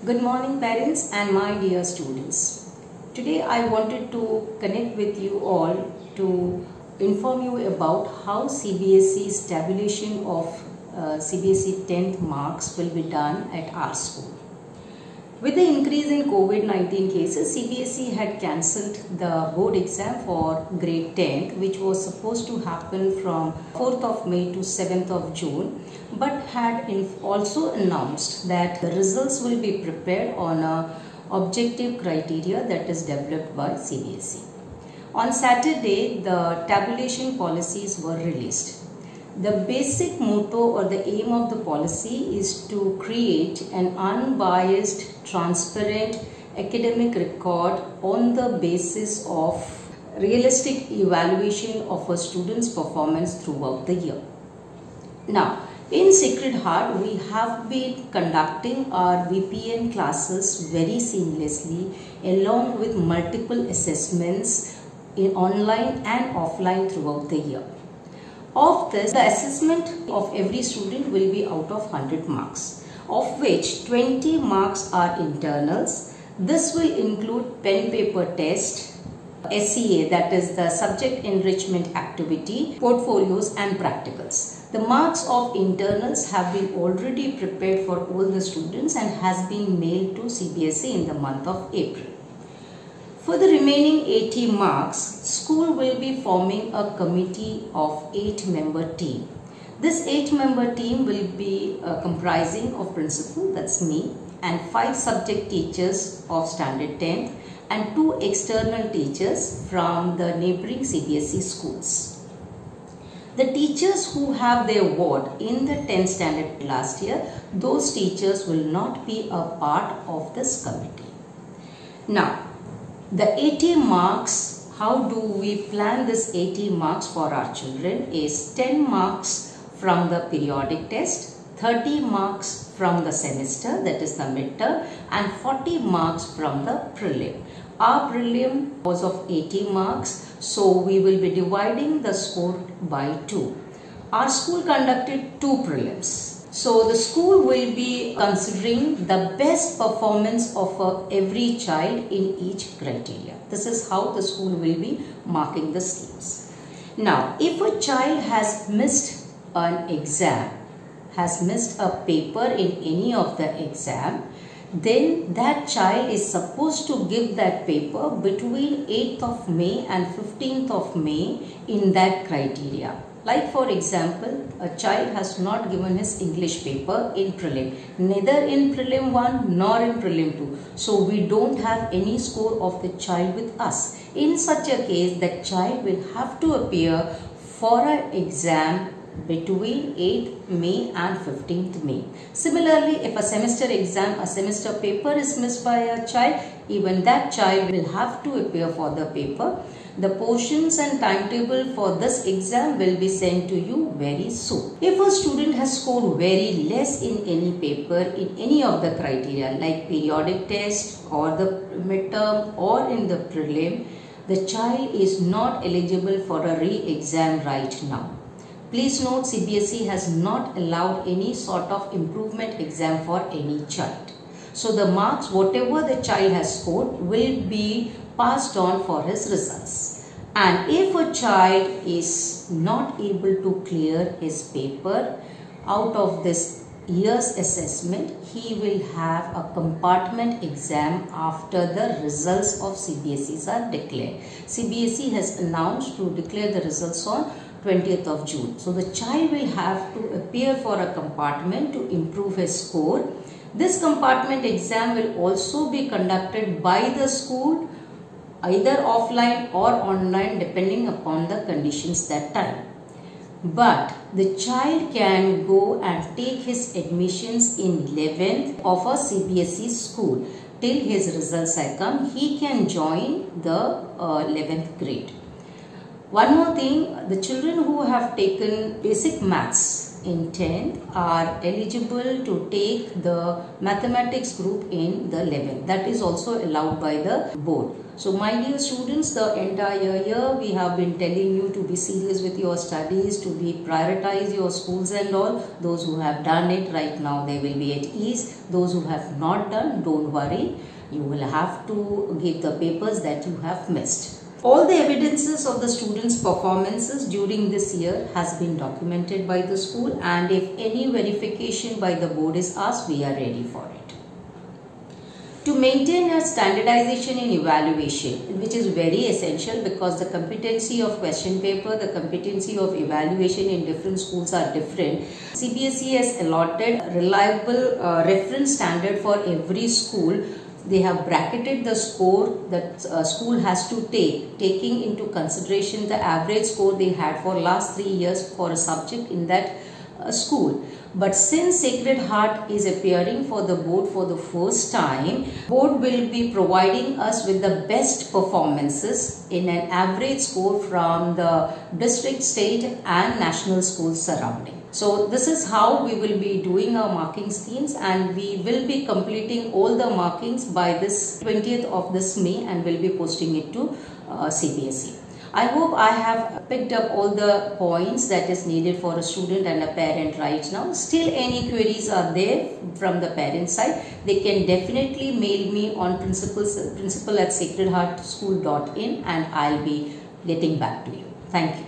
Good morning parents and my dear students. Today I wanted to connect with you all to inform you about how CBSE's tabulation of CBSE 10th marks will be done at our school. With the increase in COVID-19 cases, CBSE had cancelled the board exam for grade 10th, which was supposed to happen from 4th of May to 7th of June, but had also announced that the results will be prepared on a objective criteria that is developed by CBSE. On Saturday, the tabulation policies were released. The basic motto or the aim of the policy is to create an unbiased, transparent academic record on the basis of realistic evaluation of a student's performance throughout the year. Now, in Sacred Heart, we have been conducting our VPN classes very seamlessly along with multiple assessments in online and offline throughout the year. Of this, the assessment of every student will be out of 100 marks, of which 20 marks are internals. This will include pen paper test, SEA, that is the subject enrichment activity, portfolios and practicals. The marks of internals have been already prepared for all the students and has been mailed to CBSE in the month of April. For the remaining 80 marks, school will be forming a committee of 8-member team. This 8-member team will be comprising of principal, that's me, and 5 subject teachers of standard 10th and 2 external teachers from the neighboring CBSE schools. The teachers who have their ward in the 10th standard last year, those teachers will not be a part of this committee. Now, the 80 marks, how do we plan this 80 marks for our children is 10 marks from the periodic test, 30 marks from the semester, that is the midterm, and 40 marks from the prelim. Our prelim was of 80 marks, so we will be dividing the score by 2. Our school conducted 2 prelims. So the school will be considering the best performance of every child in each criteria. This is how the school will be marking the schemes. Now, if a child has missed an exam, has missed a paper in any of the exam, then that child is supposed to give that paper between 8th of May and 15th of May in that criteria. Like for example, a child has not given his English paper in prelim, neither in prelim 1 nor in prelim 2. So we don't have any score of the child with us. In such a case, that child will have to appear for an exam between 8th May and 15th May. Similarly, if a semester exam, a semester paper is missed by a child, even that child will have to appear for the paper. The portions and timetable for this exam will be sent to you very soon. If a student has scored very less in any paper, in any of the criteria like periodic test or the midterm or in the prelim, the child is not eligible for a re-exam right now. Please note, CBSE has not allowed any sort of improvement exam for any child. So the marks, whatever the child has scored, will be passed on for his results. And if a child is not able to clear his paper out of this year's assessment, he will have a compartment exam after the results of CBSEs are declared. CBSE has announced to declare the results on 20th of June. So the child will have to appear for a compartment to improve his score. This compartment exam will also be conducted by the school, either offline or online depending upon the conditions that time. But the child can go and take his admissions in 11th of a CBSE school. Till his results are come, he can join the 11th grade. One more thing, the children who have taken basic maths in 10th are eligible to take the mathematics group in the 11th. That is also allowed by the board. So my dear students, the entire year we have been telling you to be serious with your studies, to prioritize your schools and all. Those who have done it right now, they will be at ease. Those who have not done, don't worry. You will have to give the papers that you have missed. All the evidences of the students' performances during this year has been documented by the school, and if any verification by the board is asked, we are ready for it. To maintain a standardization in evaluation, which is very essential because the competency of question paper, the competency of evaluation in different schools are different. CBSE has allotted a reliable reference standard for every school. They have bracketed the score that school has to take, taking into consideration the average score they had for last 3 years for a subject in that school. But since Sacred Heart is appearing for the board for the first time, board will be providing us with the best performances in an average score from the district, state and national schools surrounding. So this is how we will be doing our marking schemes, and we will be completing all the markings by this 20th of this May and will be posting it to CBSE. I hope I have picked up all the points that is needed for a student and a parent right now. Still any queries are there from the parent side, they can definitely mail me on principal@sacredheartschool.in and I'll be getting back to you. Thank you.